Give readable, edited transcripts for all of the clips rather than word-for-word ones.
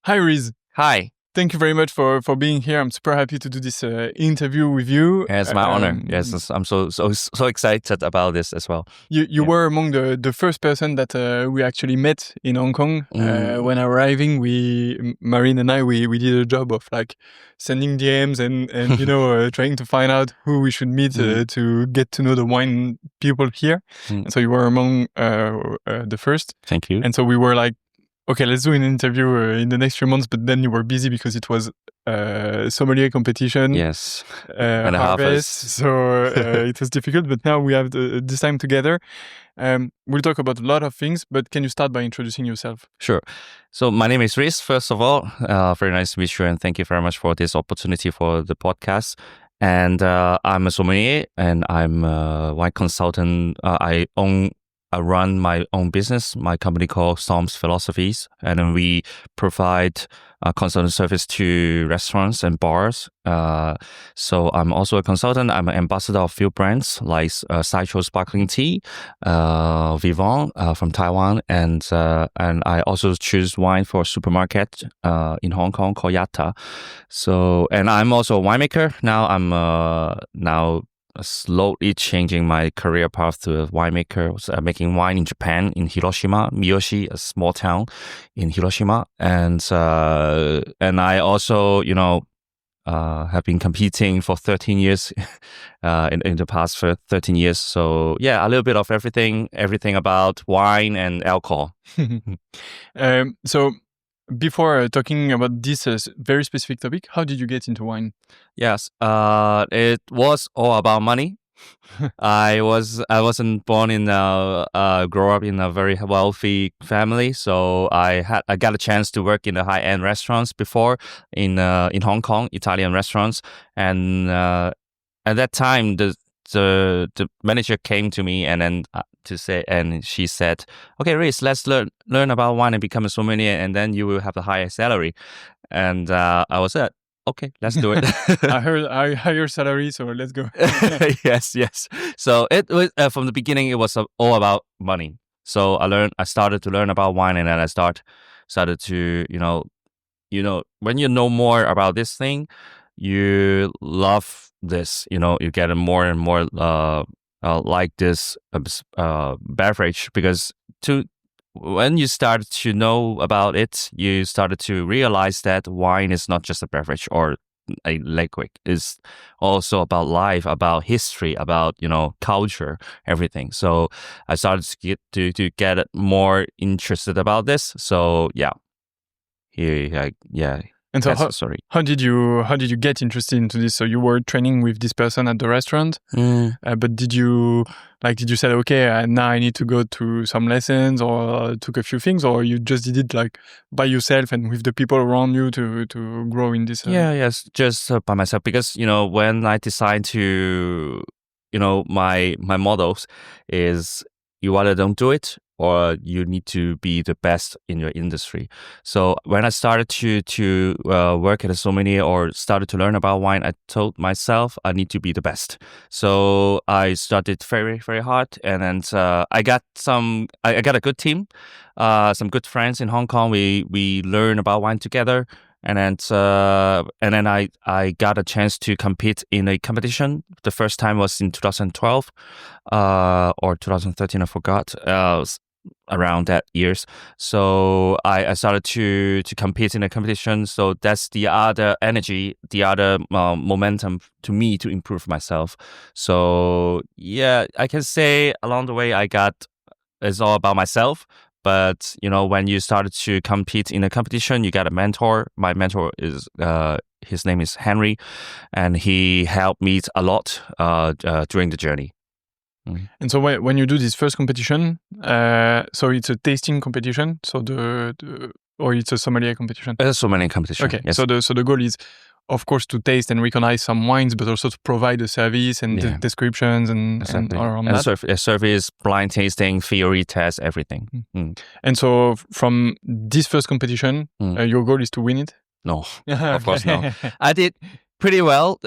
Hi, Reeze. Hi. Thank you very much for being here. I'm super happy to do this interview with you. It's my honor. Yes, I'm so excited about this as well. You were among the first person that we actually met in Hong Kong. When arriving, Marine and I, we did a job of like sending DMs and trying to find out who we should meet to get to know the wine people here. And so you were among the first. Thank you. And so we were like, okay, let's do an interview in the next few months. But then you were busy because it was sommelier competition. Yes. And harvest. So it was difficult. But now we have this time together. We'll talk about a lot of things. But can you start by introducing yourself? Sure. So my name is Reeze. First of all, very nice to meet you, and thank you very much for this opportunity for the podcast. And I'm a sommelier, and I'm a wine consultant. I run my own business, my company called Storms Philosophies, and then we provide consultant service to restaurants and bars. So I'm also a consultant. I'm an ambassador of few brands like Citro Sparkling Tea, Vivant from Taiwan, and I also choose wine for a supermarket in Hong Kong called Yatta. So, and I'm also a winemaker. Now I'm now slowly changing my career path to a winemaker, making wine in Japan, in Hiroshima, Miyoshi, a small town in Hiroshima. And I also, have been competing for 13 years in the past for 13 years. So yeah, a little bit of everything about wine and alcohol. So before talking about this very specific topic, how did you get into wine? Yes, it was all about money. I wasn't born in grow up in a very wealthy family, so I got a chance to work in the high end restaurants before in Hong Kong, Italian restaurants, and at that time the manager came to me and then she said, "Okay, Reece, let's learn about wine and become a sommelier, and then you will have a higher salary." And I was like, "Okay, let's do it." I heard higher salary, so let's go. Yes. So it was from the beginning. It was all about money. So I started to learn about wine, and then I started to when you know more about this thing, you love this. You get more and more like this beverage, because when you start to know about it, you started to realize that wine is not just a beverage or a liquid. It's also about life, about history, about culture, everything. So I started to get more interested about this. So yeah, And so sorry. How did you get interested into this? So you were training with this person at the restaurant, but did you say, okay, now I need to go to some lessons, or took a few things, or you just did it like by yourself and with the people around you to grow in this? Yes, just by myself, because when I decide to, my models is you either don't do it or you need to be the best in your industry. So when I started to work at a sommelier or started to learn about wine, I told myself I need to be the best. So I started very, very hard, and then I got a good team, some good friends in Hong Kong. We learn about wine together. And then I got a chance to compete in a competition. The first time was in 2012 or 2013, I forgot. Around that years. So I started to compete in a competition. So that's the other energy, the other momentum to me to improve myself. So yeah, I can say along the way it's all about myself. But when you started to compete in a competition, you got a mentor. My mentor is his name is Henry, and he helped me a lot during the journey. And so when you do this first competition, so it's a tasting competition, so or it's a sommelier competition? It's a sommelier competition. Okay, yes. So the goal is, of course, to taste and recognize some wines, but also to provide a service and descriptions and all around that. Service, blind tasting, theory test, everything. And so from this first competition, your goal is to win it? No, of course no. I did pretty well.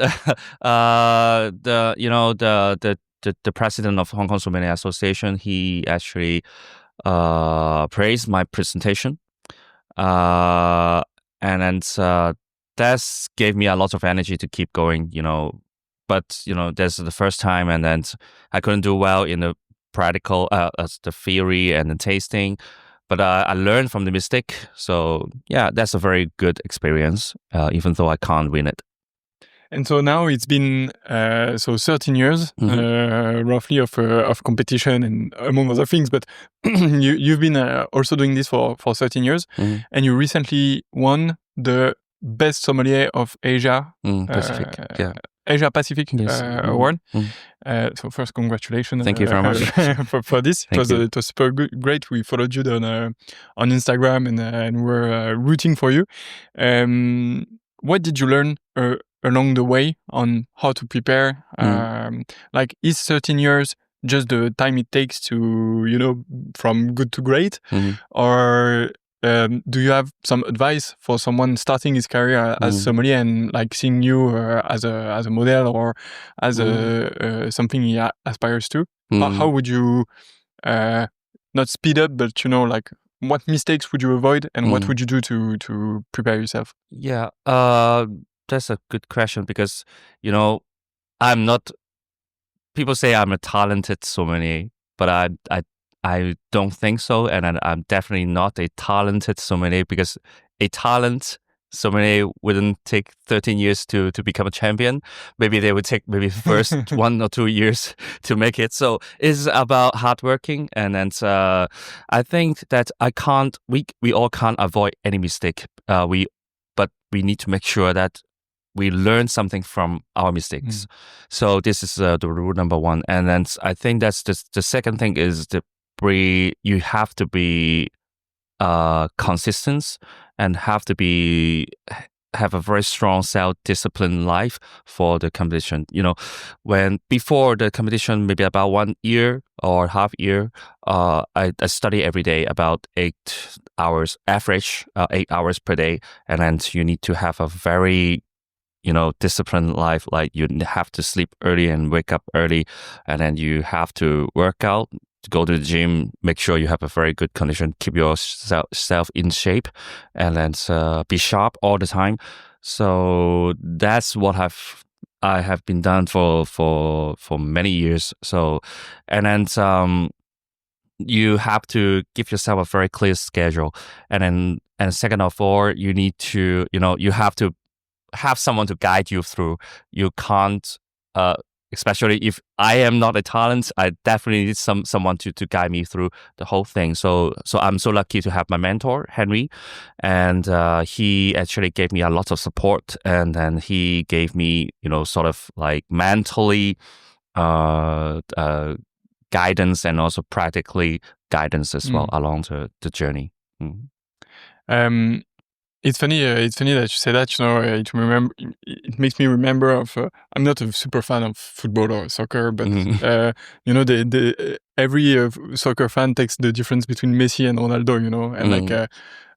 The president of Hong Kong Sommelier Association, he actually praised my presentation. then that gave me a lot of energy to keep going. But that's the first time, and then I couldn't do well in the practical, the theory and the tasting. But I learned from the mistake. So yeah, that's a very good experience, even though I can't win it. And so now it's been 13 years roughly of competition and among other things. But you've been also doing this for 13 years, and you recently won the Best Sommelier of Asia Pacific. Asia Pacific Yes. Award. So first, congratulations. Thank you very much for this. It was super great. We followed you on Instagram and we're rooting for you. What did you learn along the way on how to prepare? Like, is 13 years just the time it takes to, from good to great? Or do you have some advice for someone starting his career as sommelier and like seeing you as a model or as something he aspires to? How would you not speed up, but like what mistakes would you avoid and what would you do to prepare yourself? Yeah, that's a good question because I'm not. People say I'm a talented sommelier, but I don't think so, and I'm definitely not a talented sommelier because a talent sommelier wouldn't take 13 years to become a champion. Maybe they would take first 1 or 2 years to make it. So it's about hard working, and then I think that we all can't avoid any mistake. But we need to make sure that we learn something from our mistakes. So this is the rule number one. And then I think that's the second thing is you have to be consistent and have a very strong self-discipline life for the competition. When before the competition, maybe about 1 year or half year, I study every day about 8 hours average, 8 hours per day. And then you need to have a very disciplined life. Like you have to sleep early and wake up early, and then you have to work out, to go to the gym, make sure you have a very good condition, keep yourself in shape, and then be sharp all the time. So that's what I have been done for many years. So, and then you have to give yourself a very clear schedule, and second of all, you need to you have to have someone to guide you through. You can't, especially if I am not a talent, I definitely need someone to guide me through the whole thing. So I'm so lucky to have my mentor, Henry, and he actually gave me a lot of support, and then he gave me, sort of like mentally guidance and also practically guidance as well along the journey. It's funny that you say that. It makes me remember of. I'm not a super fan of football or soccer, but every soccer fan takes the difference between Messi and Ronaldo. And like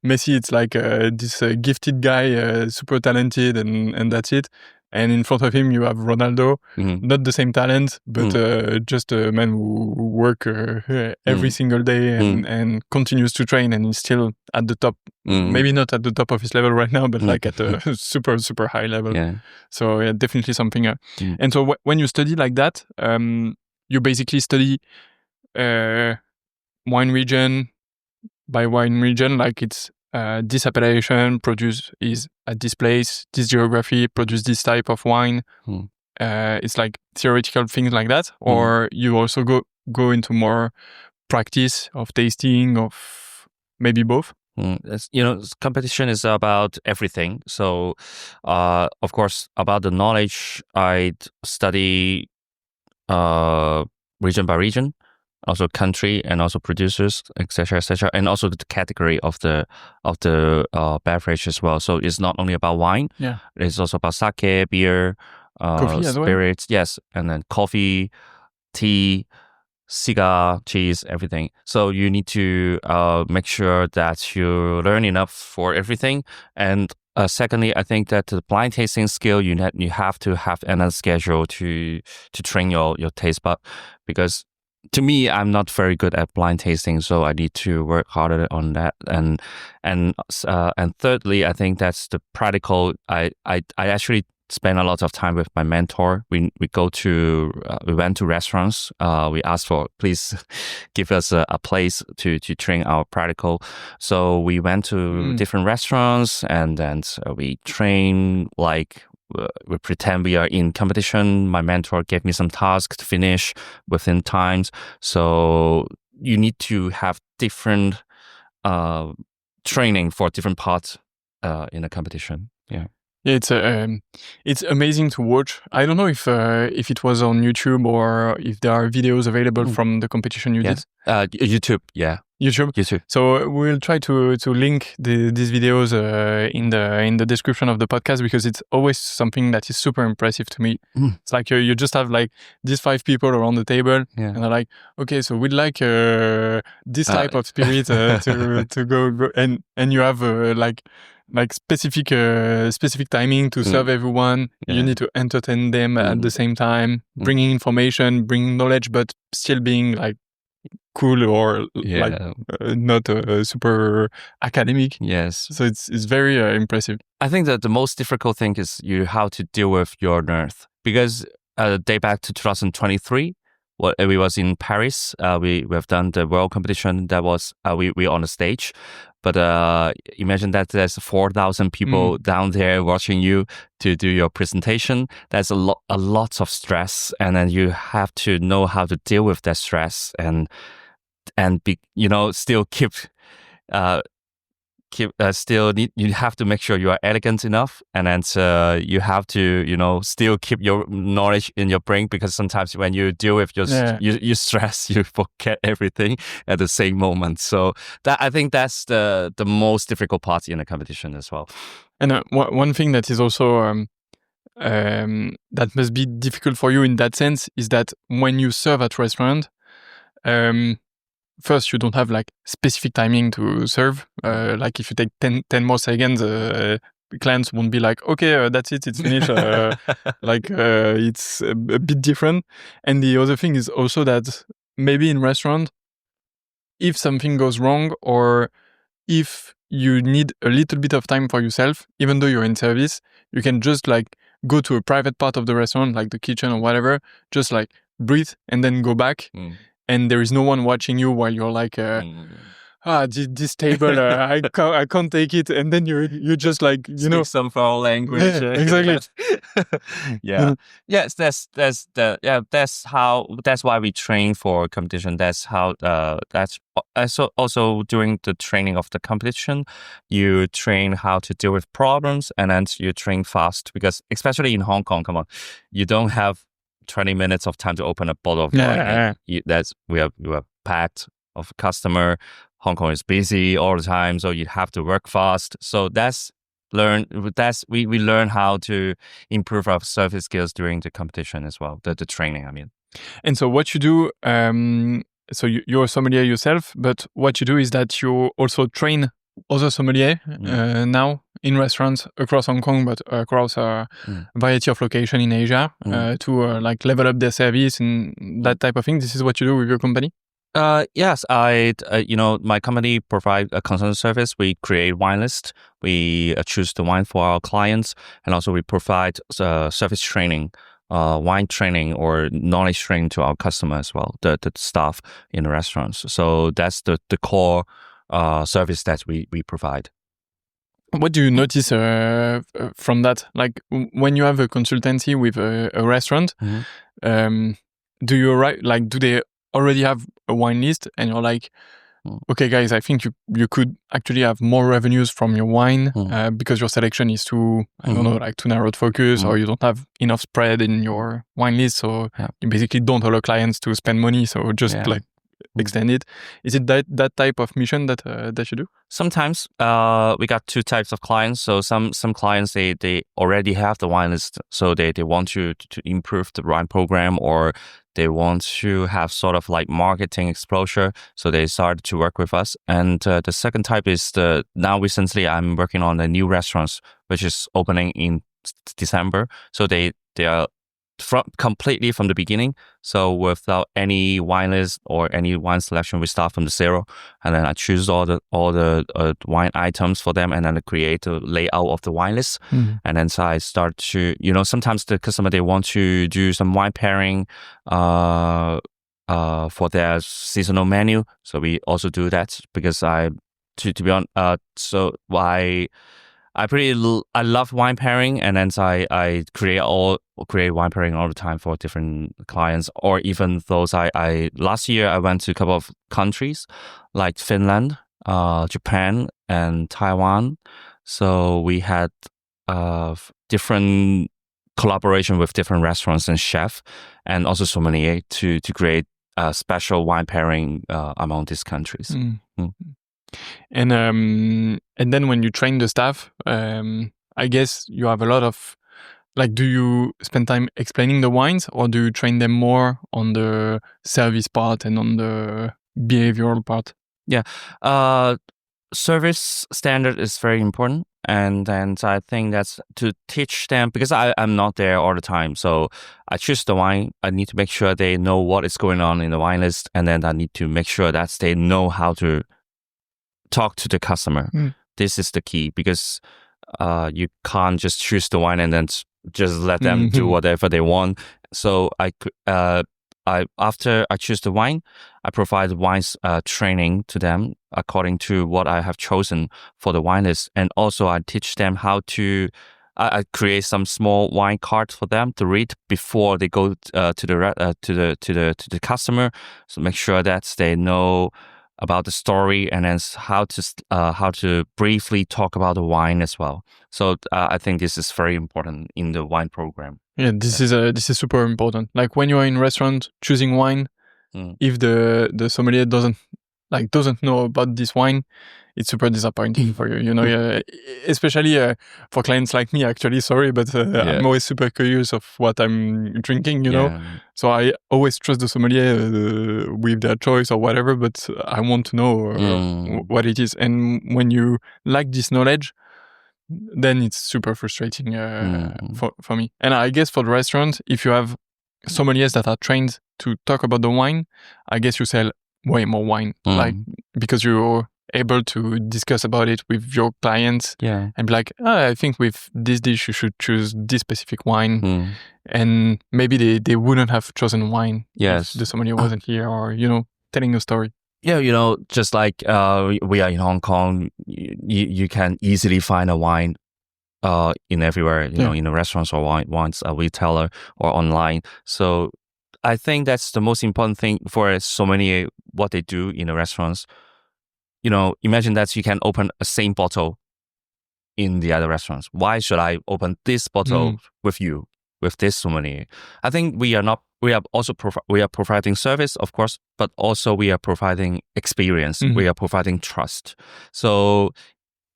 Messi, it's like this gifted guy, super talented, and that's it. And in front of him, you have Ronaldo, not the same talent, but just a man who work every single day and continues to train, and he's still at the top. Maybe not at the top of his level right now, but like at a super, super high level. Yeah. So yeah, definitely something. And so when you study like that, you basically study wine region by wine region, like it's this appellation produce is at this place, this geography produce this type of wine. It's like theoretical things like that, or you also go into more practice of tasting, of maybe both. Competition is about everything. So, of course, about the knowledge, I'd study region by region, also country, and also producers, etc., and also the category of the beverage as well. So it's not only about wine. Yeah, it's also about sake, beer, coffee spirits. Well. Yes, and then coffee, tea, cigar, cheese, everything. So you need to make sure that you learn enough for everything. And secondly, I think that the blind tasting skill, you have to have another schedule to train your taste bud, because to me, I'm not very good at blind tasting, so I need to work harder on that. And thirdly, I think that's the practical. I actually spend a lot of time with my mentor. We went to restaurants. We asked for, please give us a place to train our practical. So we went to different restaurants, and then we train like. We pretend we are in competition. My mentor gave me some tasks to finish within times. So you need to have different training for different parts in a competition. Yeah. It's amazing to watch. I don't know if it was on YouTube or if there are videos available from the competition you did. YouTube, yeah. YouTube. So we'll try to link these videos in the description of the podcast, because it's always something that is super impressive to me. It's like you just have like these 5 people around the table, and they're like, okay, so we'd like this type of spirit to go and you have like specific timing to serve everyone. You need to entertain them at the same time, bringing information, bringing knowledge, but still being like cool or like not super academic. Yes. So it's very impressive. I think that the most difficult thing is you how to deal with your nerve, because day back to 2023, we was in Paris. We have done the world competition. That was we on the stage, but imagine that there's 4,000 people down there watching you to do your presentation. There's a lot of stress, and then you have to know how to deal with that stress and be, still keep still need, you have to make sure you are elegant enough, and then you have to still keep your knowledge in your brain, because sometimes when you deal with your stress, you forget everything at the same moment. So that, I think that's the most difficult part in a competition as well. And one thing that is also that must be difficult for you in that sense is that when you serve at restaurant, first, you don't have like specific timing to serve. Like if you take 10 more seconds, clients won't be like, okay, that's it, it's finished. It's a bit different. And the other thing is also that maybe in restaurant, if something goes wrong, or if you need a little bit of time for yourself, even though you're in service, you can just like go to a private part of the restaurant, like the kitchen or whatever, just like breathe and then go back. And there is no one watching you while you're like, this table, I can't take it. And then you just like, Speak some foul language. Exactly. Yes, that's why we train for competition. That's how, that's also during the training of the competition, you train how to deal with problems, and then you train fast, because especially in Hong Kong, come on, you don't have 20 minutes of time to open a bottle of wine. We are packed of customer. Hong Kong is busy all the time, so you have to work fast. So we learn how to improve our service skills during the competition as well. The training, I mean. And so what you do, so you're a sommelier yourself, but what you do is that you also train other sommelier now in restaurants across Hong Kong, but across a variety of locations in Asia to like level up their service and that type of thing. This is what you do with your company? Yes, my company provide a consultant service. We create wine list. We choose the wine for our clients, and also we provide service training, wine training or knowledge training to our customers as well, the staff in the restaurants. So that's the core service that we provide. What do you notice from that? Like when you have a consultancy with a restaurant, do they already have a wine list and you're like, okay guys, I think you could actually have more revenues from your wine because your selection is too, I don't know, like too narrowed focus, or you don't have enough spread in your wine list, so you basically don't allow clients to spend money, so just like extend it. Is it that type of mission that you do? Sometimes we got two types of clients. So some clients they already have the wine list, so they want you to improve the wine program, or they want to have sort of like marketing exposure, so they started to work with us. And the second type is now recently I'm working on a new restaurants which is opening in December. So they are completely from the beginning. So without any wine list or any wine selection, we start from the zero, and then I choose all the wine items for them, and then I create a layout of the wine list. And then so I start to, sometimes the customer, they want to do some wine pairing for their seasonal menu. So we also do that because to be honest, I love wine pairing, and then so I create wine pairing all the time for different clients, or even those last year I went to a couple of countries like Finland, Japan, and Taiwan. So we had different collaboration with different restaurants and chef, and also sommelier to create a special wine pairing among these countries. And then when you train the staff, I guess you have a lot of, like, do you spend time explaining the wines, or do you train them more on the service part and on the behavioral part? Yeah, service standard is very important. And then I think that's to teach them, because I'm not there all the time. So I choose the wine. I need to make sure they know what is going on in the wine list. And then I need to make sure that they know how to talk to the customer. This is the key, because you can't just choose the wine and then just let them do whatever they want. So after I choose the wine, I provide wines training to them according to what I have chosen for the wine list, and also I teach them how to. I create some small wine cards for them to read before they go to the customer. So make sure that they know about the story, and then how to briefly talk about the wine as well. So I think this is very important in the wine program. Yeah, this is super important. Like when you are in restaurant choosing wine, if the sommelier doesn't know about this wine, it's super disappointing for you. Especially for clients like me. Actually, sorry, but I'm always super curious of what I'm drinking. So I always trust the sommelier with their choice or whatever, but I want to know what it is. And when you lack this knowledge, then it's super frustrating for me. And I guess for the restaurant, if you have sommeliers that are trained to talk about the wine, I guess you sell way more wine, like, because you're able to discuss about it with your clients and be like, I think with this dish you should choose this specific wine. And maybe they wouldn't have chosen wine if the sommelier wasn't here, or telling a story. Yeah, just like we are in Hong Kong, you can easily find a wine in everywhere, in the restaurants or wines retailer or online. So I think that's the most important thing for a sommelier, what they do in the restaurants. Imagine that you can open a same bottle in the other restaurants. Why should I open this bottle with you, with this sommelier? I think we are providing service, of course, but also we are providing experience. We are providing trust. So,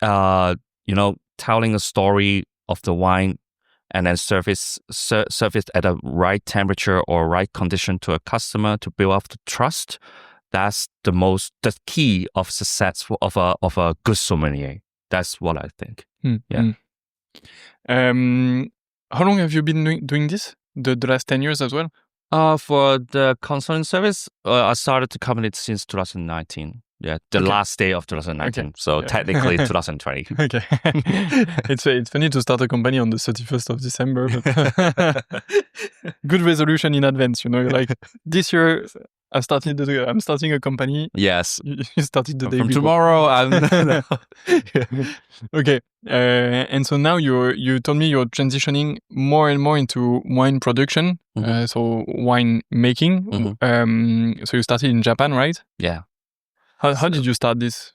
telling a story of the wine, and then service at a right temperature or right condition to a customer to build up the trust. That's the key of success of a good sommelier. That's what I think. Yeah. How long have you been doing this? The last 10 years as well? For the consulting service, I started to cover it since 2019. Yeah, last day of 2019. Okay. So technically 2020. Okay. It's funny to start a company on the 31st of December. But good resolution in advance, like this year I'm starting a company. Yes. You started the day from before. Tomorrow. Okay. And so now you told me you're transitioning more and more into wine production. So wine making. So you started in Japan, right? Yeah. How did you start this?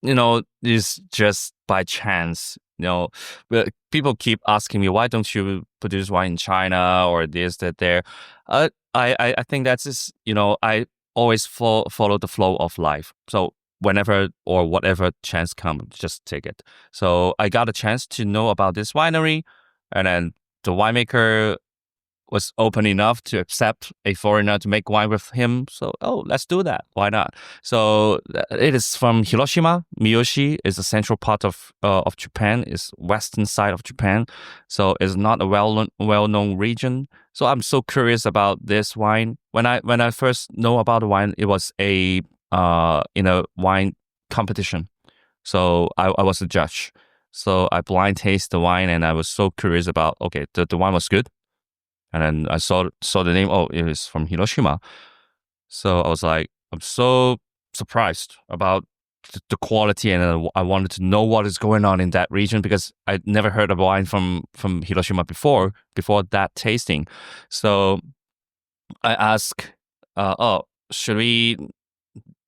It's just by chance. People keep asking me, why don't you produce wine in China or this, that, there? I think that's just, I always follow the flow of life. So whenever or whatever chance comes, just take it. So I got a chance to know about this winery, and then the winemaker was open enough to accept a foreigner to make wine with him. So, let's do that. Why not? So it is from Hiroshima. Miyoshi is the central part of Japan. It's western side of Japan. So it's not a well-known region. So I'm so curious about this wine. When I first know about the wine, it was in a wine competition. So I was a judge. So I blind taste the wine, and I was so curious about, okay, the wine was good. And then I saw the name, it is from Hiroshima. So I was like, I'm so surprised about the quality, and I wanted to know what is going on in that region, because I'd never heard of wine from Hiroshima before that tasting. So I asked, should we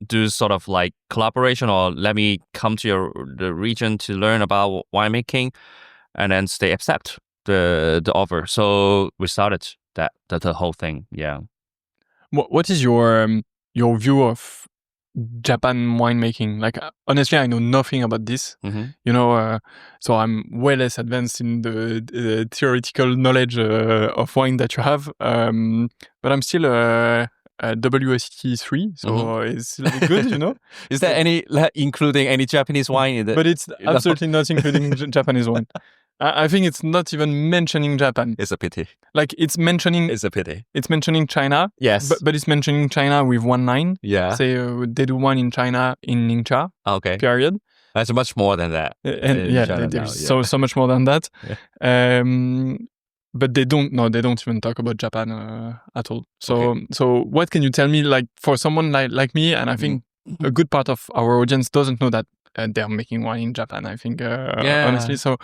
do sort of like collaboration, or let me come to the region to learn about winemaking? And then they accept the offer. So we started the whole thing. Yeah. What is your view of Japan winemaking? Like, honestly, I know nothing about this. You know, so I'm way less advanced in the theoretical knowledge of wine that you have. But I'm still a WSET 3, so it's still good, you know. Is there any including any Japanese wine in it? But it's absolutely not including Japanese wine. I think it's not even mentioning Japan. It's a pity. Like, it's mentioning... It's a pity. It's mentioning China. Yes. But it's mentioning China with 1 line. Yeah. Say they do one in China in Ningxia. Okay. Period. That's much more than that. And there's so much more than that. Yeah. But they don't even talk about Japan at all. So what can you tell me, like, for someone like me, and I think a good part of our audience doesn't know that they're making wine in Japan, I think, honestly. So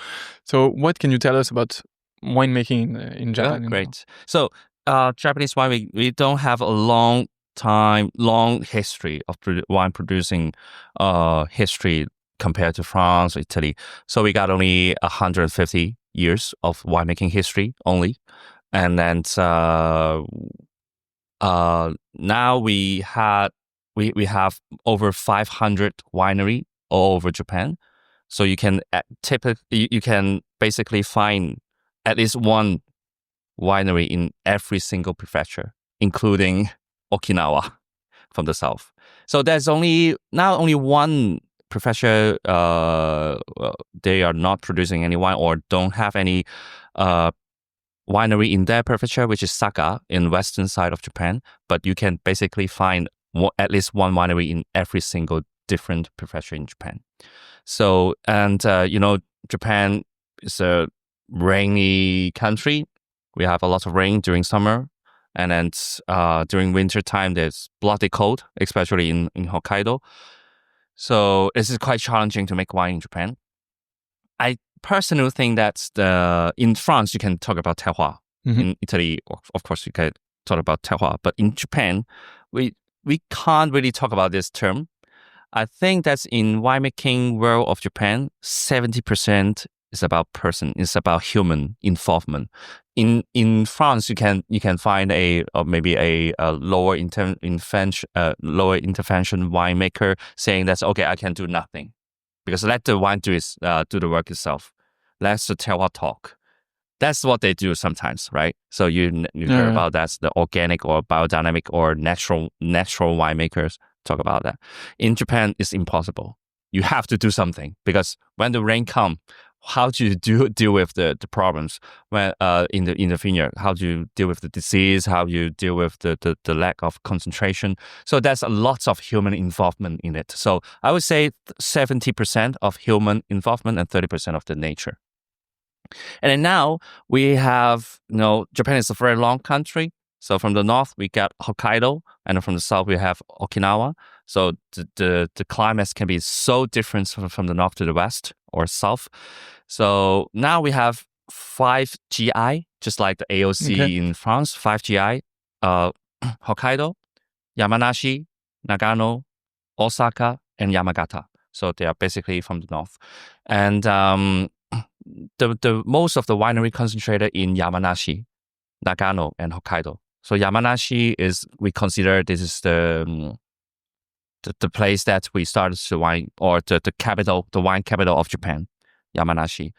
what can you tell us about winemaking in Japan? Great. So Japanese wine, we don't have a long history of wine producing history compared to France or Italy. So we got only 150 years of winemaking history only. And then now we have over 500 winery all over Japan. So you can you can basically find at least one winery in every single prefecture, including Okinawa from the south. So there's only one prefecture they are not producing any wine or don't have any winery in their prefecture, which is Saga in western side of Japan. But you can basically find at least one winery in every single different prefecture in Japan. So, and Japan is a rainy country. We have a lot of rain during summer, and then during winter time there's bloody cold, especially in Hokkaido. So this is quite challenging to make wine in Japan. I personally think that in France you can talk about terroir. In Italy, of course, you can talk about terroir, but in Japan, we can't really talk about this term. I think that's in winemaking world of Japan, 70% is about person, it's about human involvement. In France, you can find maybe a lower intervention winemaker saying that, okay, I can do nothing, because let the wine do the work itself. Let the terroir talk. That's what they do sometimes, right? So you hear about that, the organic or biodynamic or natural winemakers talk about that. In Japan, it's impossible. You have to do something, because when the rain comes, how do you deal with the problems when in the vineyard? How do you deal with the disease? How do you deal with the lack of concentration? So there's a lot of human involvement in it. So I would say 70% of human involvement and 30% of the nature. And then now we have, Japan is a very long country. So from the north, we got Hokkaido, and from the south, we have Okinawa. So the climates can be so different from the north to the west or south. So now we have 5 GI, just like the AOC in France, 5 GI, Hokkaido, Yamanashi, Nagano, Osaka, and Yamagata. So they are basically from the north. And the most of the winery concentrated in Yamanashi, Nagano, and Hokkaido. So Yamanashi we consider this is the place that we started the wine, or the capital, the wine capital of Japan, Yamanashi.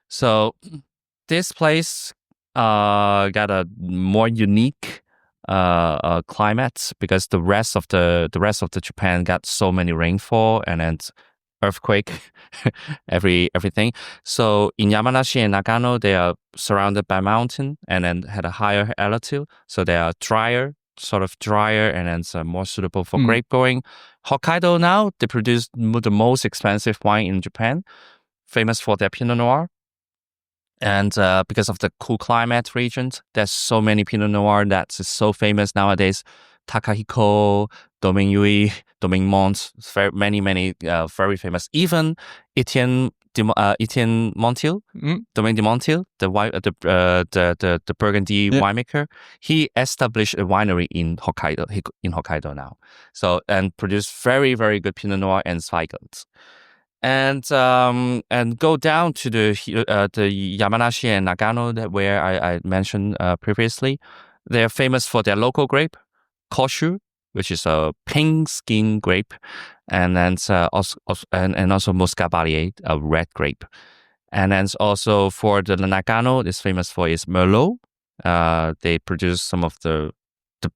So this place got a more unique climate because the rest of the Japan got so many rainfall and then earthquake, everything. So in Yamanashi and Nagano, they are surrounded by mountain and then had a higher altitude, so they are sort of drier, and then it's more suitable for grape growing. Hokkaido now, they produce the most expensive wine in Japan, famous for their Pinot Noir. And because of the cool climate regions, there's so many Pinot Noir that's so famous nowadays. Takahiko, Domaine Yui, Domaine Mont, many very famous. Even Etienne Montiel, Domaine de Montiel, the Burgundy winemaker, he established a winery in Hokkaido now. So and produced very very good Pinot Noir and Zweigelt. And go down to the Yamanashi and Nagano, where I mentioned previously. They are famous for their local grape, Koshu, which is a pink skin grape, and then also Muscabalier, a red grape. And then also for the Nagano, it's famous for its Merlot. They produce some of the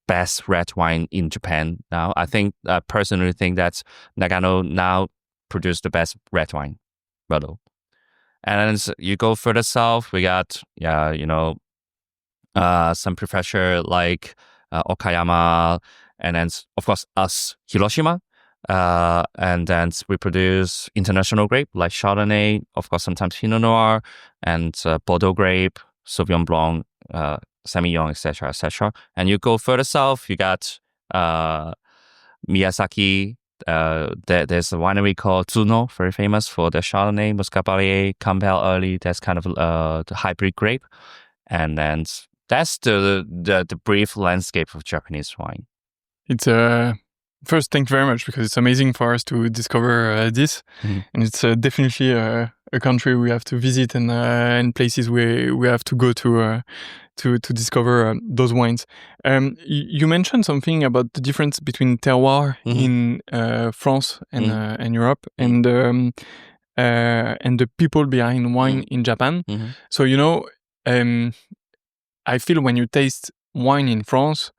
best red wine in Japan now. I personally think that Nagano now produce the best red wine, Merlot. And then you go further south, we got some prefecture like Okayama, and then of course us, Hiroshima. And then we produce international grape like Chardonnay, of course sometimes Pinot Noir, and Bordeaux grape, Sauvignon Blanc, Semillon, etc., etc. And you go further south, you got Miyazaki. There's a winery called Tsuno, very famous for their Chardonnay, Muscabalier, Campbell Early. That's kind of the hybrid grape, and then that's the brief landscape of Japanese wine. It's first, thank you very much, because it's amazing for us to discover this, and it's definitely a country we have to visit, and places we have to go to discover those wines. You mentioned something about the difference between terroir in France and Europe, and the people behind wine in Japan. So I feel when you taste wine in France,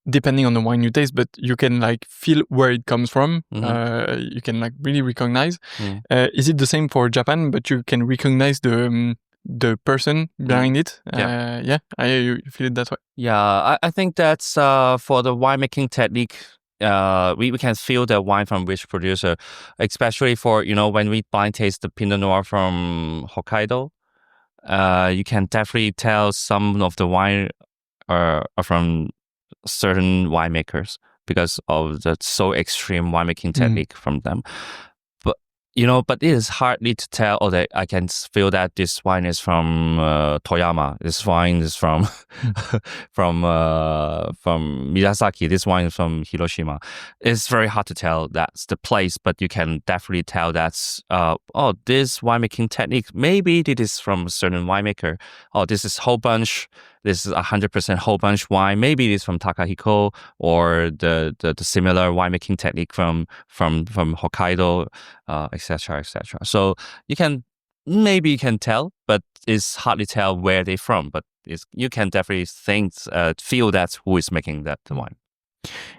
depending on the wine you taste, but you can like feel where it comes from. You can like really recognize. Is it the same for Japan, but you can recognize the person behind it? You feel it that way? Yeah, I think that's for the winemaking technique. We can feel the wine from which producer, especially for when we blind taste the Pinot Noir from Hokkaido. You can definitely tell some of the wine are from certain winemakers because of the so extreme winemaking technique from them. But it is hardly to tell. That I can feel that this wine is from Toyama. This wine is from from Miyazaki. This wine is from Hiroshima. It's very hard to tell that's the place, but you can definitely tell that's this winemaking technique. Maybe it is from a certain winemaker. This is whole bunch. This is 100% whole bunch wine. Maybe it is from Takahiko, or the similar winemaking technique from Hokkaido, etc., etc. So you can tell, but it's hardly tell where they're from. But you can definitely feel that who is making that wine.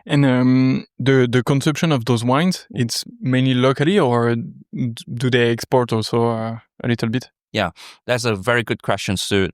And the consumption of those wines, it's mainly locally, or do they export also a little bit? Yeah, that's a very good question, Stu.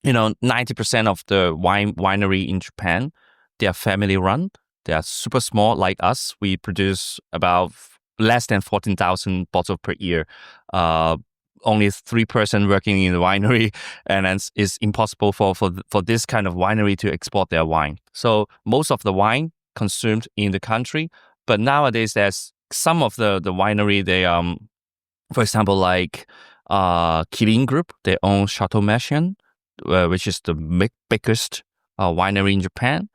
90% of the winery in Japan, they are family run. They are super small, like us. We produce about less than 14,000 bottles per year. Only 3% working in the winery, and it's impossible for this kind of winery to export their wine. So most of the wine consumed in the country. But nowadays, there's some of the winery. They for example, like Kirin Group, they own Chateau Mechin, which is the biggest winery in Japan,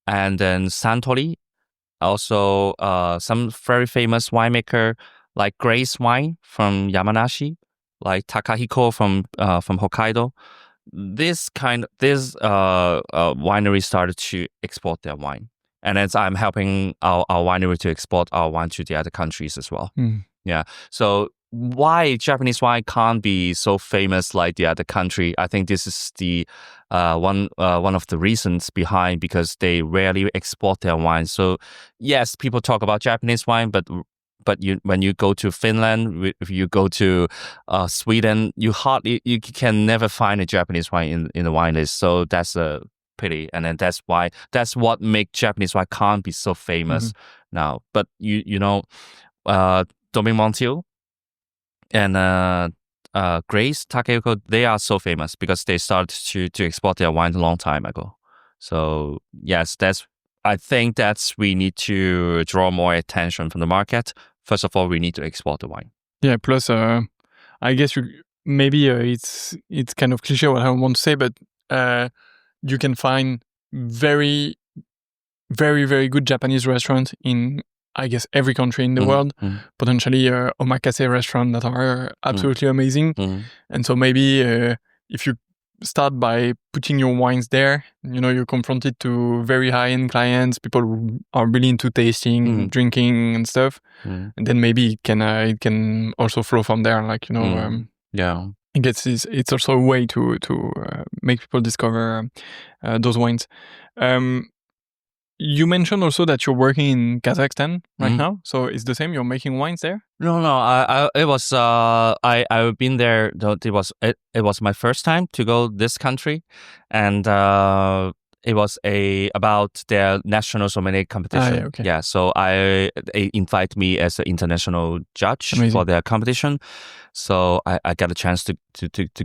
and then Santori, also some very famous winemaker like Grace Wine from Yamanashi, like Takahiko from Hokkaido. This winery started to export their wine, and as I'm helping our winery to export our wine to the other countries as well. Yeah, so why Japanese wine can't be so famous like the other country. I think this is the one of the reasons behind, because they rarely export their wine. So yes, people talk about Japanese wine, but when you go to Finland, if you go to Sweden, you can never find a Japanese wine in the wine list. So that's a pity, and then that's what make Japanese wine can't be so famous now. But you know, Domaine Montiel and Grace Takeko, they are so famous because they started to export their wine a long time ago. So yes, I think that's we need to draw more attention from the market. First of all, we need to export the wine. Yeah. Plus, I guess maybe it's kind of cliche what I want to say, but you can find very, very, very good Japanese restaurants in, I guess, every country in the world. Potentially omakase restaurants that are absolutely amazing. And so maybe if you start by putting your wines there, you know, you're confronted to very high-end clients, people who are really into tasting, drinking and stuff. And then maybe it can also flow from there, like, you know. Yeah. I guess it's also a way to make people discover those wines. You mentioned also that you're working in Kazakhstan right now. So it's the same. You're making wines there? No. I've been there. It was my first time to go this country, and it was about their national sommelier competition. Yeah, okay. Yeah, so they invite me as an international judge for their competition. So I got a chance to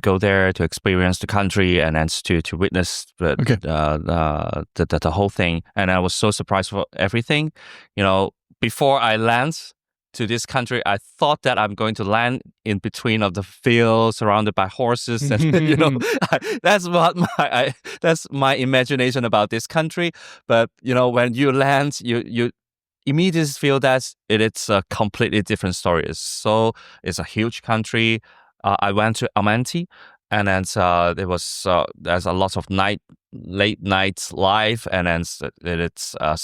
go there to experience the country and then to witness the whole thing. And I was so surprised for everything. You know, before I land to this country, I thought that I'm going to land in between of the field, surrounded by horses, and you know, that's my imagination about this country. But you know, when you land, you immediately feel that it's a completely different story. It's a huge country. I went to Almaty, and then there's a lot of late night life, and then it's a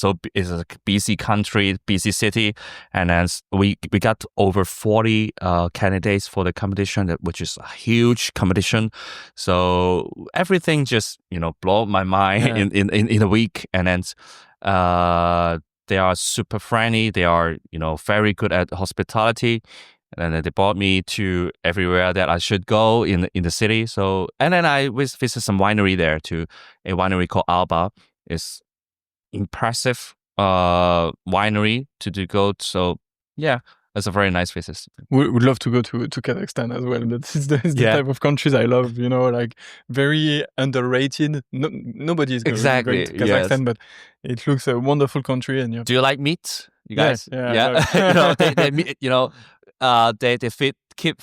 busy country, busy city, and then we got over 40 candidates for the competition, which is a huge competition. So everything just blew my mind in a week, and then they are super friendly. They are very good at hospitality. And then they brought me to everywhere that I should go in the city. So, and then I visited some winery there too. A winery called Alba. It's impressive winery to go. So yeah, it's a very nice visit. Would love to go to Kazakhstan as well. That's the type of countries I love. You know, like very underrated. Nobody is going to Kazakhstan, but it looks a wonderful country. And do you like meat, you guys? Yeah. They keep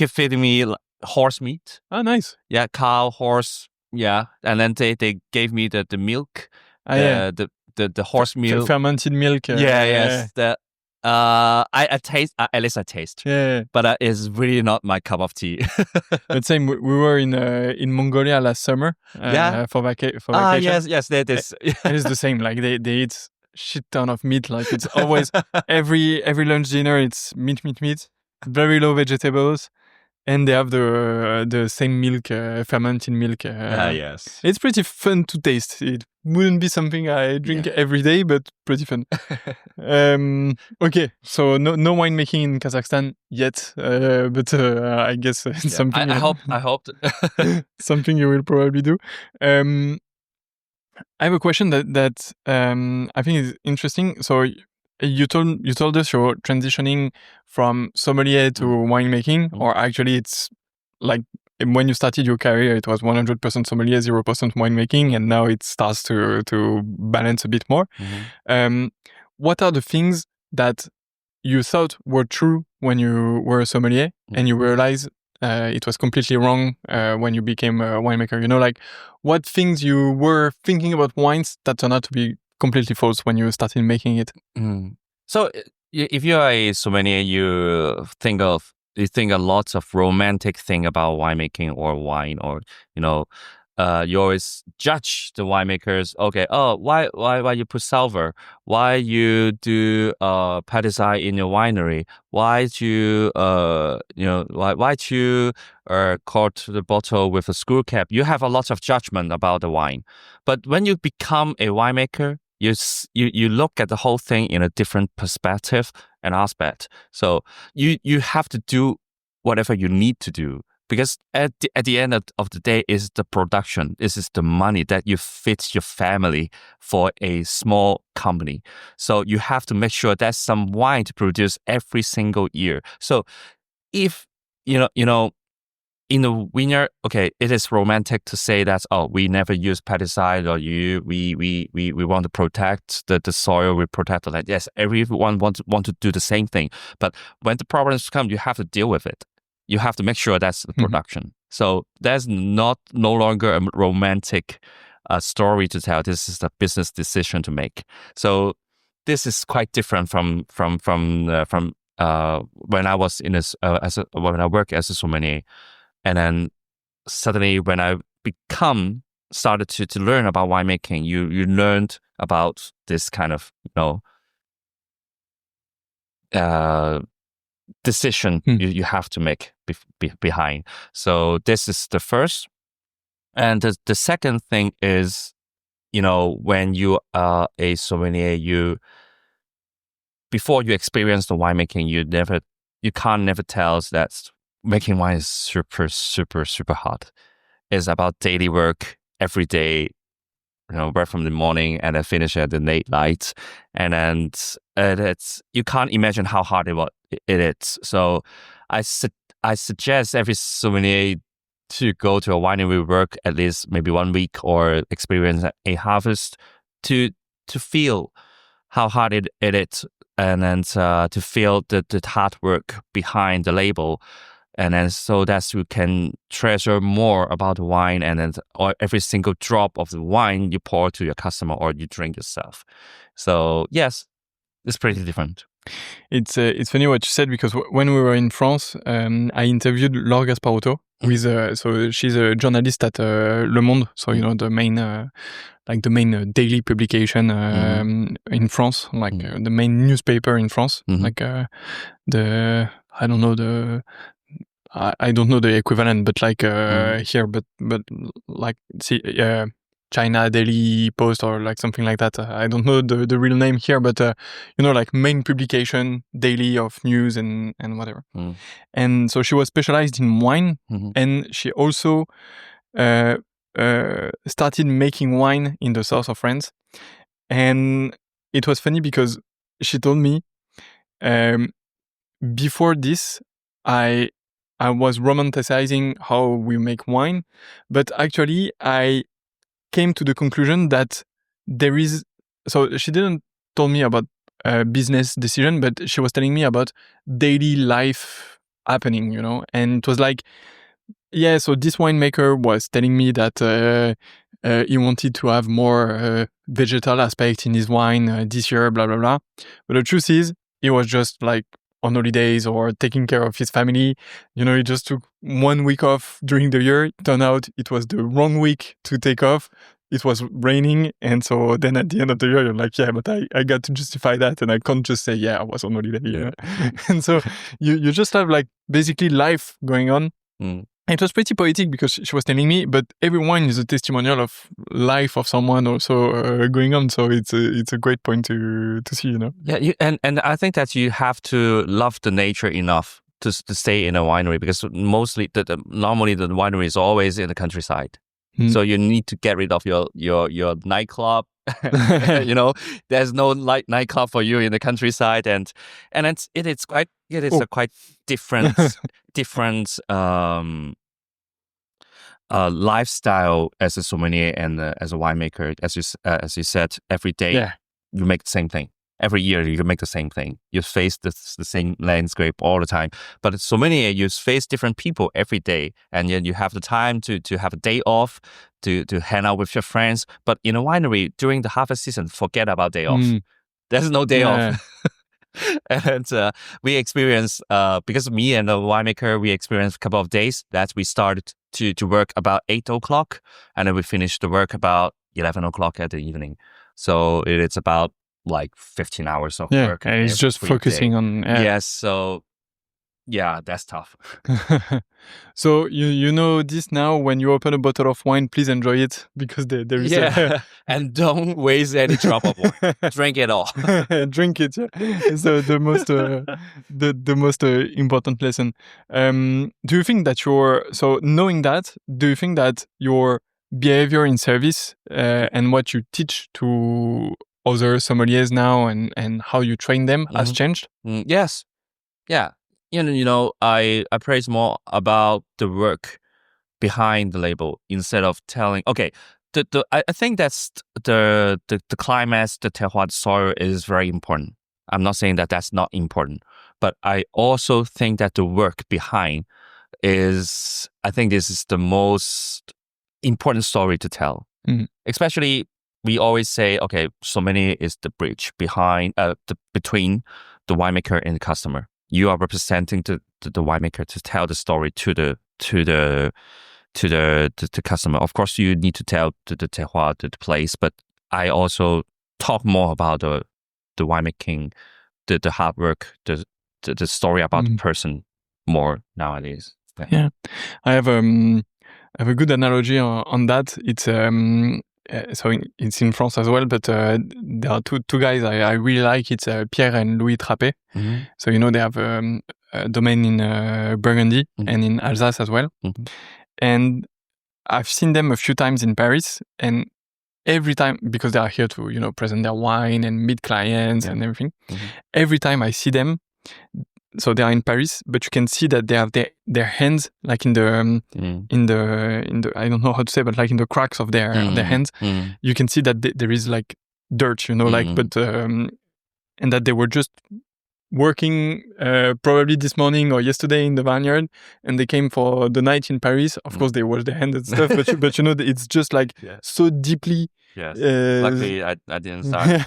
feeding me horse meat. Oh, nice. Yeah, cow, horse. Yeah, and then they gave me the milk. The horse milk, fermented milk. Yes. I taste. At least I taste. Yeah. But it's really not my cup of tea. Let's say we were in Mongolia last summer. For vacation. Yes. That is. And it's the same. Like they eat shit ton of meat. Like it's always every lunch dinner it's meat, very low vegetables, and they have the same milk, fermented milk. Yes, it's pretty fun to taste. It wouldn't be something I drink every day, but pretty fun. Okay, so no winemaking in Kazakhstan yet, but I guess it's something. I hope something you will probably do. I have a question that I think is interesting. So you told us you're transitioning from sommelier to winemaking, or actually it's like when you started your career, it was 100% sommelier, 0% winemaking, and now it starts to balance a bit more. What are the things that you thought were true when you were a sommelier and you realize it was completely wrong when you became a winemaker? You know, like what things you were thinking about wines that turned out to be completely false when you started making it. So if you're a sommelier, you think a lot of romantic thing about winemaking or wine, or you always judge the winemakers. Okay, oh, why you put sulfur? Why you do pesticide in your winery? Why do you why do you cork the bottle with a screw cap? You have a lot of judgment about the wine, but when you become a winemaker, you look at the whole thing in a different perspective and aspect. So you have to do whatever you need to do. Because at the end of the day, is the production. This is the money that you fit your family for a small company. So you have to make sure there's some wine to produce every single year. So if you know in the vineyard, okay, it is romantic to say that, oh, we never use pesticide, or we want to protect the soil, we protect the land. Yes, everyone want to do the same thing. But when the problems come, you have to deal with it. You have to make sure that's the production. So there's no longer a romantic story to tell. This is a business decision to make. So this is quite different from when I was when I work as a sommelier, and then suddenly when I started to learn about winemaking, you learned about this kind of decision you have to make behind. So this is the first. And the second thing is, when you are a sommelier, before you experience the winemaking, you can't never tell that making wine is super, super, super hard. It's about daily work every day, right from the morning and then finish at the late night. And then you can't imagine how hard it is. So I suggest every sommelier to go to a winery, work at least maybe 1 week, or experience a harvest to feel how hard it is, and then to feel the hard work behind the label. And then so that you can treasure more about the wine, and then every single drop of the wine you pour to your customer or you drink yourself. So yes, it's pretty different. It's funny what you said, because when we were in France, I interviewed Laure Gasparotto, with so she's a journalist at Le Monde, so the main daily publication in France, the main newspaper in France, I don't know I don't know the equivalent, but here, but China Daily Post, or something like that. I don't know the real name here, but main publication daily of news and whatever. And so she was specialized in wine, and she also started making wine in the south of France. And it was funny because she told me, before this, I was romanticizing how we make wine, but actually I came to the conclusion that there is. So she didn't tell me about business decision, but she was telling me about daily life happening, and it was like, yeah, so this winemaker was telling me that he wanted to have more vegetal aspect in his wine this year, blah, blah, blah. But the truth is, he was just on holidays or taking care of his family. He just took 1 week off during the year. Turned out it was the wrong week to take off. It was raining. And so then at the end of the year, you're like, yeah, but I got to justify that. And I can't just say, yeah, I was on holiday. Yeah. And so you just have basically life going on. It was pretty poetic, because she was telling me, but every wine is a testimonial of life of someone also going on. So it's a great point to see, Yeah, and I think that you have to love the nature enough to stay in a winery, because mostly normally the winery is always in the countryside. So you need to get rid of your nightclub. There's no nightclub for you in the countryside, and it is a quite different lifestyle as a sommelier and as a winemaker. As you said, every day you make the same thing. Every year you make the same thing. You face the same landscape all the time. But as sommelier, you face different people every day, and yet you have the time to have a day off, to hang out with your friends. But in a winery, during the harvest season, forget about day off. There's no day off. And we experienced, because me and the winemaker, we experienced a couple of days that we started to work about 8 o'clock, and then we finished the work about 11 o'clock at the evening. So it's about like 15 hours of work. And it's just focusing day. on... Yes, so yeah, that's tough. So you know this now. When you open a bottle of wine, please enjoy it, because there is and don't waste any drop of wine. Drink it all. Drink it. Yeah. It's the most the most important lesson. Do you think that knowing that, do you think that your behavior in service and what you teach to other sommeliers now and how you train them has changed? Yes. Yeah. I praise more about the work behind the label instead of telling. Okay, I think that's the climax, the terroir, the soil is very important. I'm not saying that that's not important, but I also think that the work behind is. I think this is the most important story to tell. Especially, we always say, okay, sommelier is the bridge between the winemaker and the customer. You are representing the winemaker to tell the story to the customer. Of course, you need to tell the terroir, the place, but I also talk more about the winemaking, the hard work, the story about the person more nowadays. Yeah. I have a good analogy on that. It's so it's in France as well, but there are two guys I really like. It's Pierre and Louis Trappé. So they have a domain in Burgundy and in Alsace as well. And I've seen them a few times in Paris, and every time, because they are here to present their wine and meet clients and everything. Every time I see them, so they are in Paris, but you can see that they have their hands like in the I don't know how to say, but like in the cracks of their hands. You can see that there is like dirt, but and that they were just working probably this morning or yesterday in the vineyard, and they came for the night in Paris. Of course, they wash their hands and stuff, but it's just like so deeply. Yes. Luckily, I didn't start.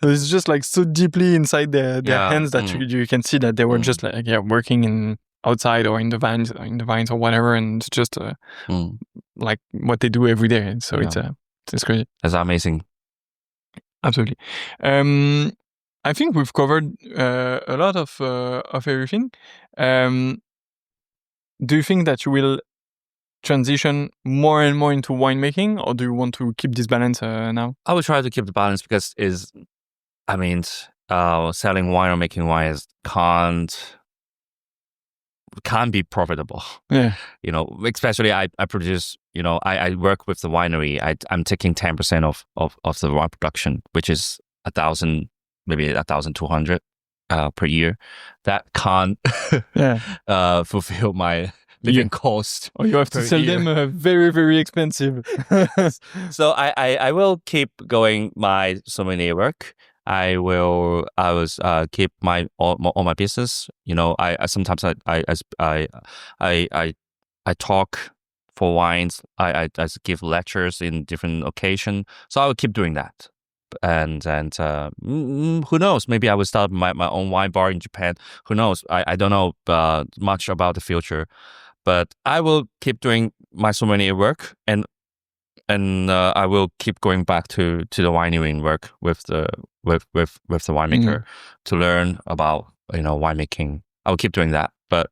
It's just like so deeply inside their hands that you can see that they were just like working in outside or in the vines or whatever, and it's just like what they do every day. So it's crazy. That's amazing. Absolutely. I think we've covered a lot of everything. Do you think that you will transition more and more into winemaking, or do you want to keep this balance now? I will try to keep the balance because selling wine or making wine can't be profitable. Yeah. Especially I produce. I work with the winery. I'm taking 10% of the wine production, which is 1,000, maybe 1,200 per year. That can't fulfill my living cost. Or you have to sell them very, very expensive. So I will keep going my sommelier work. I will keep all my business. I sometimes I talk for wines. I give lectures in different occasions. So I will keep doing that. And who knows? Maybe I will start my own wine bar in Japan. Who knows? I don't know much about the future. But I will keep doing my sommelier work, and I will keep going back to the winery work with the winemaker to learn about winemaking. I will keep doing that, but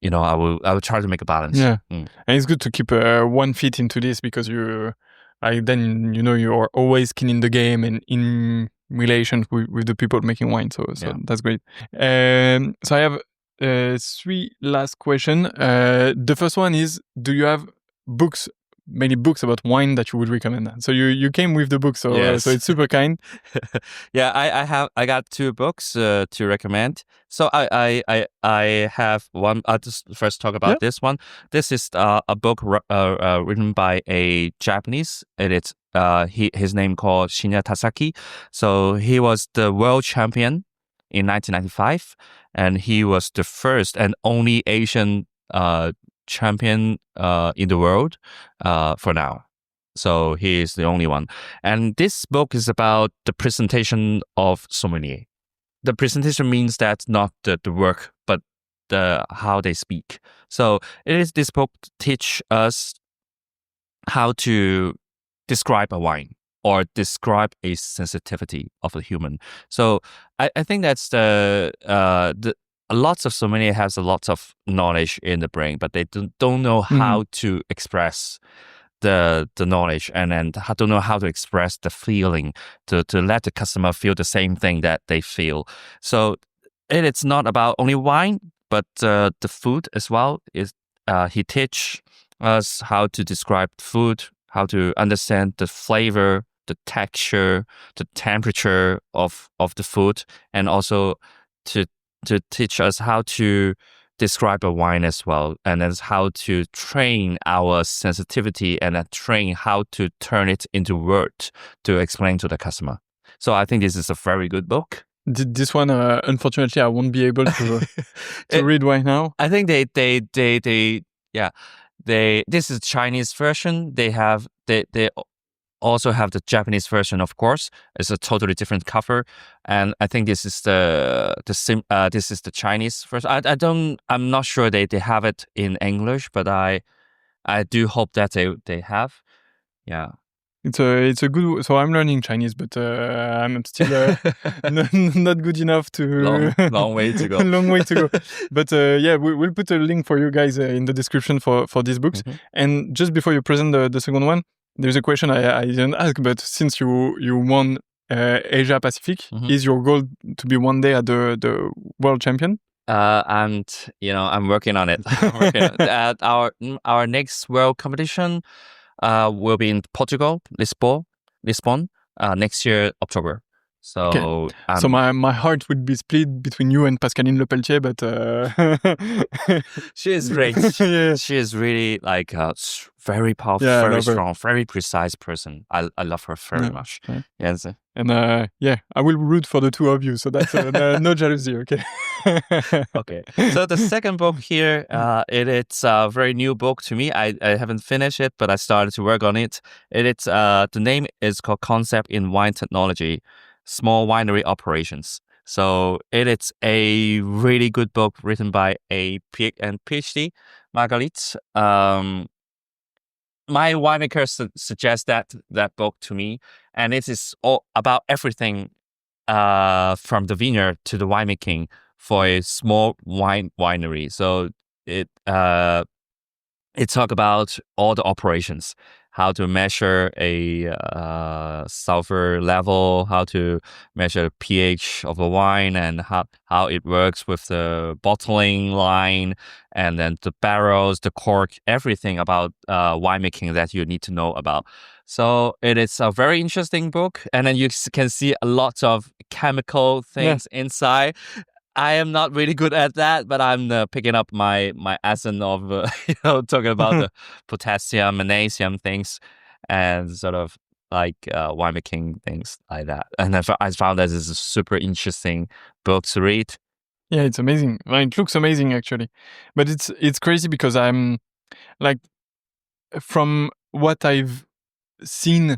I will try to make a balance. Yeah, and it's good to keep one feet into this, because you are always keen in the game and in relation with the people making wine. So that's great. So I have 3 last questions. The first one is, do you have many books about wine that you would recommend? So you came with the book, so yes. So it's super kind. Yeah, I got 2 books to recommend. So I have one. I'll just first talk about this one. This is a book written by a Japanese, and it's his name called Shinya Tasaki. So he was the world champion in 1995, and he was the first and only Asian champion in the world for now. So he is the only one. And this book is about the presentation of sommelier. the presentation means that not the work, but the how they speak. So this book teach us how to describe a wine or describe a sensitivity of a human. So I think that's the lots of sommelier has a lot of knowledge in the brain, but they don't know how to express the knowledge, and then don't know how to express the feeling to let the customer feel the same thing that they feel. So it's not about only wine, but the food as well. He teach us how to describe food, how to understand the flavor, the texture, the temperature of the food, and also to teach us how to describe a wine as well, and then how to train our sensitivity and then train how to turn it into words to explain to the customer. So I think this is a very good book. This one, unfortunately, I won't be able to read right now. I think this is Chinese version. They also have the Japanese version, of course. It's a totally different cover, and I think this is this is the Chinese version. I'm not sure they have it in English, but I do hope that they have. Yeah. It's a good. So I'm learning Chinese, but I'm still not good enough to. Long way to go. Long way to go. But yeah, we'll put a link for you guys in the description for these books. Mm-hmm. And just before you present the second one, there's a question I didn't ask, but since you won Asia Pacific, is your goal to be one day at the world champion? And I'm working on it. Our next world competition will be in Portugal, Lisbon, next year, October. So, okay. So my heart would be split between you and Pascaline Lepelletier, but she is great. Yeah. She is really like very powerful, very strong, very precise person. I love her very much. Yeah. Yes. And I will root for the two of you. So that's no jealousy, okay? Okay. So the second book here, it's a very new book to me. I haven't finished it, but I started to work on it. It's the name is called Concept in Wine Technology: Small Winery Operations. So it's a really good book written by a PhD, Margalit. My winemaker suggests that book to me, and it is all about everything from the vineyard to the winemaking for a small winery. So it talk about all the operations, how to measure a sulfur level, how to measure the pH of a wine, and how it works with the bottling line, and then the barrels, the cork, everything about winemaking that you need to know about. So it is a very interesting book, and then you can see a lot of chemical things inside. I am not really good at that, but I'm picking up my accent of talking about the potassium, magnesium things, and sort of like winemaking things like that. And I found that this is a super interesting book to read. Yeah, it's amazing. Well, it looks amazing actually, but it's crazy because I'm like, from what I've seen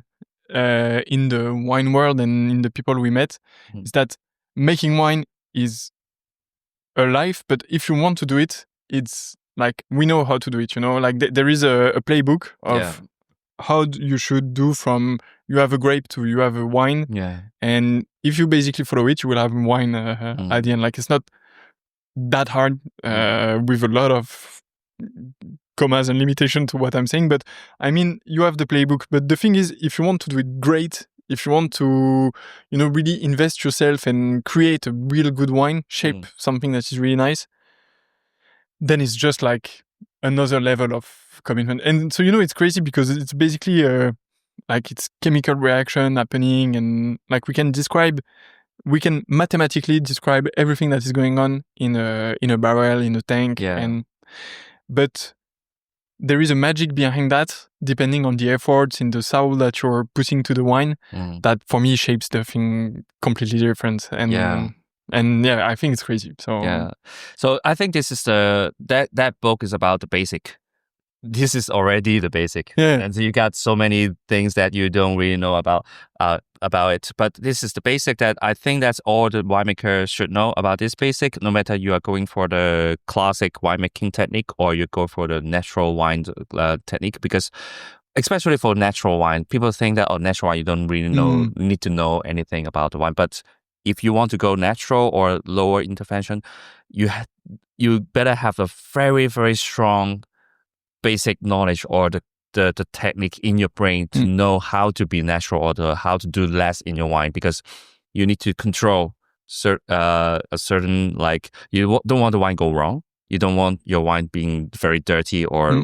in the wine world and in the people we met, is that making wine is a life, but if you want to do it, it's like, we know how to do it, like there is a playbook of how you should do, from you have a grape to you have a wine, and if you basically follow it, you will have wine at the end. Like, it's not that hard with a lot of commas and limitation to what I'm saying, but I mean, you have the playbook. But the thing is, if you want to do it great, if you want to, really invest yourself and create a real good wine, shape something that is really nice, then it's just like another level of commitment. And so, it's crazy because it's basically like, it's chemical reaction happening, and like we can mathematically describe everything that is going on in a barrel, in a tank, but there is a magic behind that, depending on the efforts in the soul that you're putting to the wine, that for me shapes the thing completely different. And I think it's crazy. So so I think this is that book is about the basic. this is already the basic. Yeah. And so you got so many things that you don't really know about it. But this is the basic that I think that's all the winemakers should know about this basic, no matter you are going for the classic winemaking technique or you go for the natural wine technique, because especially for natural wine, people think that natural wine, you don't really need to know anything about the wine. But if you want to go natural or lower intervention, you better have a very, very strong basic knowledge or the technique in your brain to know how to be natural or how to do less in your wine, because you need to control a certain, like, you don't want the wine go wrong. You don't want your wine being very dirty or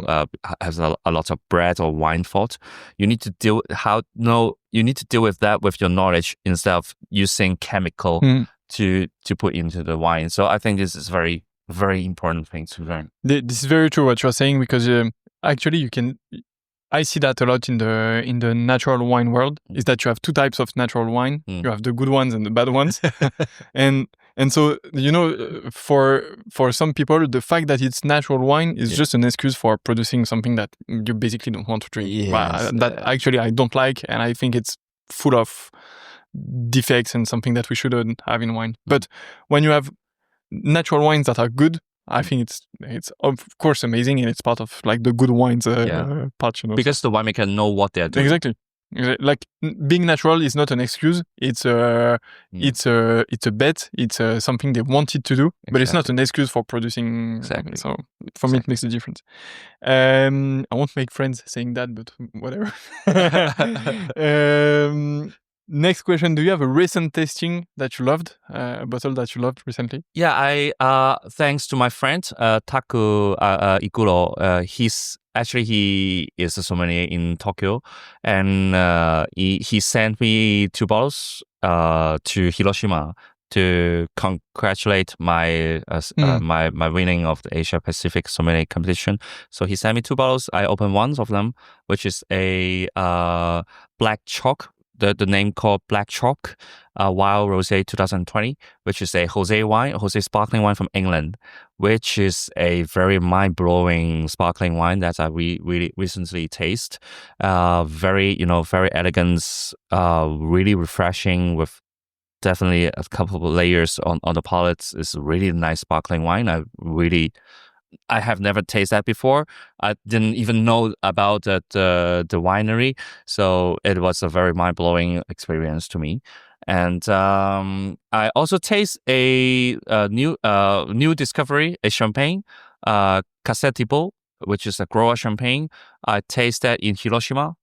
has a lot of bread or wine fault. You need to deal with that with your knowledge instead of using chemical to put into the wine. So I think this is very, very important thing to learn. This is very true what you're saying, because actually I see that a lot in the natural wine world, is that you have two types of natural wine. You have the good ones and the bad ones. and so, for some people, the fact that it's natural wine is just an excuse for producing something that you basically don't want to drink. Yes. That actually I don't like, and I think it's full of defects and something that we shouldn't have in wine. But when you have natural wines that are good, I think it's of course amazing, and it's part of like the good wines part, Because the winemaker know what they're doing. Exactly. Like being natural is not an excuse. It's a bet. It's something they wanted to do, but it's not an excuse for producing. Exactly. So for me, it makes a difference. I won't make friends saying that, but whatever. Next question: do you have a recent tasting that you loved, a bottle that you loved recently? Yeah, I thanks to my friend Taku Ikuro. He is a sommelier in Tokyo, and he sent me 2 bottles to Hiroshima to congratulate my my winning of the Asia Pacific sommelier competition. So he sent me 2 bottles. I opened one of them, which is a black chalk. The name called Black Chalk Wild Rosé 2020, which is a Jose sparkling wine from England, which is a very mind-blowing sparkling wine that I really recently tasted. Very elegant, really refreshing, with definitely a couple of layers on the palate. It's a really nice sparkling wine. I have never tasted that before. I didn't even know about the winery, so it was a very mind-blowing experience to me. And I also taste a new discovery, a champagne, Kazakhstan, which is a grower champagne. I tasted that in Hiroshima.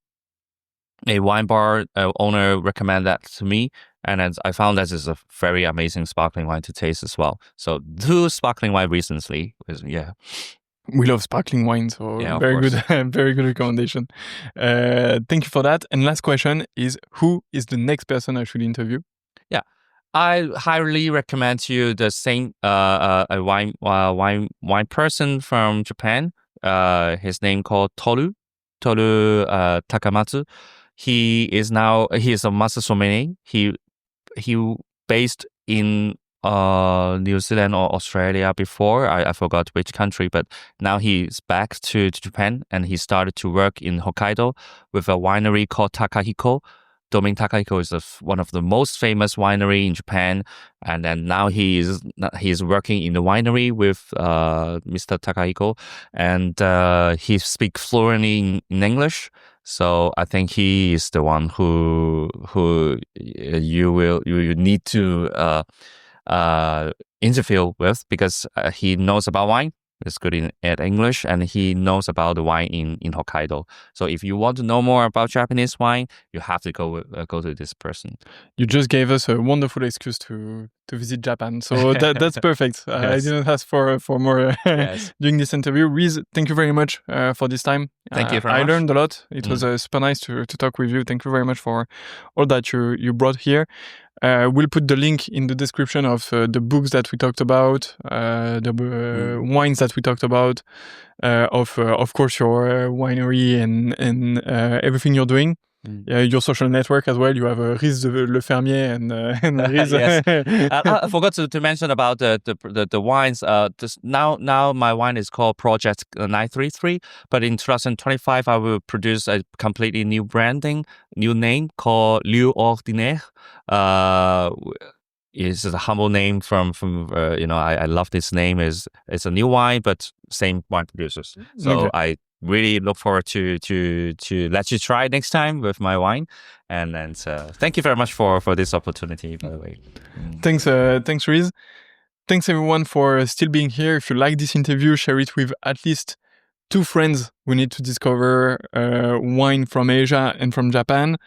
A wine bar owner recommended that to me, and I found that is a very amazing sparkling wine to taste as well. So 2 sparkling wine recently. We love sparkling wine, so very good, very good recommendation. Thank you for that. And last question is: who is the next person I should interview? Yeah, I highly recommend to you the same a wine person from Japan. His name called Toru Takamatsu. He is a master sommelier. He based in New Zealand or Australia before. I forgot which country, but now he's back to Japan, and he started to work in Hokkaido with a winery called Takahiko. Domaine Takahiko is one of the most famous winery in Japan, and then now he's working in the winery with Mr. Takahiko, and he speaks fluently in English. So I think he is the one who you need to interview with, because he knows about wine. Is good at English, and he knows about the wine in Hokkaido. So if you want to know more about Japanese wine, you have to go to this person. You just gave us a wonderful excuse to visit Japan, so that's perfect. Yes. I didn't ask for more during this interview. Reeze, thank you very much for this time. Thank you very much. I learned a lot. It was super nice to talk with you. Thank you very much for all that you brought here. We'll put the link in the description of the books that we talked about, the wines that we talked about, of course your winery and everything you're doing. your social network as well. You have Reeze Le Fermier and Reeze. Yes. I forgot to mention about the wines. Now my wine is called Project 933, but in 2025 I will produce a completely new branding, new name called Lieu Ordinaire. It's a humble name from I love this name. It's a new wine, but same wine producers. So I really look forward to let you try next time with my wine. And thank you very much for this opportunity, by the way. Thanks, Reeze. Thanks everyone for still being here. If you like this interview, share it with at least 2 friends who need to discover wine from Asia and from Japan.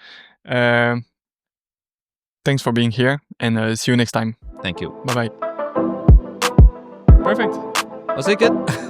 Thanks for being here, and see you next time. Thank you. Bye-bye. Perfect. Was it good?